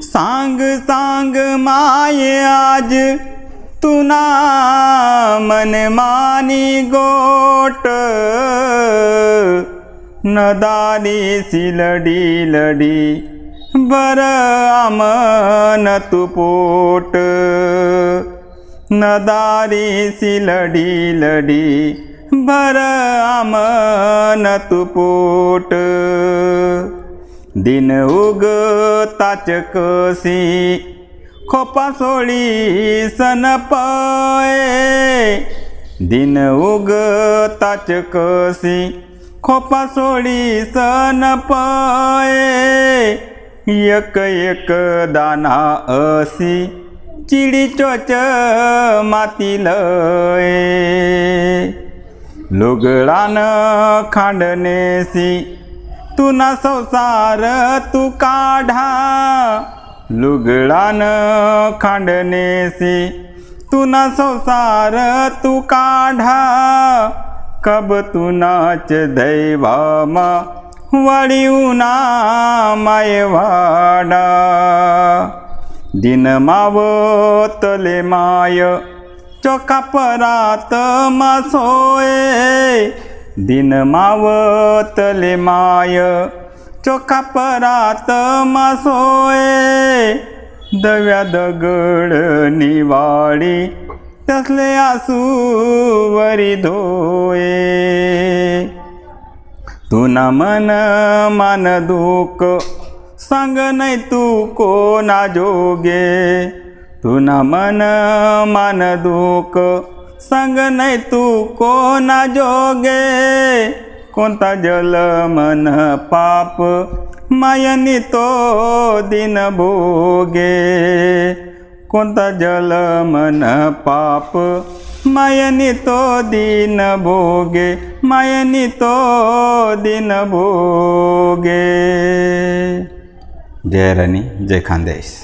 सांग सांग माये आज तुना मन मानी गोट नदारी सिलडी लडी बर आमन तू पोट नदारी सिलडी लडी बर आमन तू पोट दिन उगताच कसी खोपा सोळी सनपये दिन उगताच कसी खोपा सोळी सनपये एक एक दाना असी चिडी चोच माती लये लुगडान खांडनेसी तुना संसार तू काढा लुगडान खांडनेसी तुना संसार तू काढा कब तुनाच दैवामा वळीउना मायवाडा दिन मावतले माय चोखा परात मासोये दिन मावतले माय चोखा परात मासोये दव्या दगड निवाडी तसले आसू वरी धोये तुना मन मान दुःख सांग नाही तू कोणा जोगे तुना मन मान दुःख सांग नाही तू कोणा जोगे कोणता जल मन पाप मायनी तो दिन भोगे कोणता जल मन पाप मायनी तो दिन भोगे मायनी तो दिन भोगे। जय रनी जय खानदेश।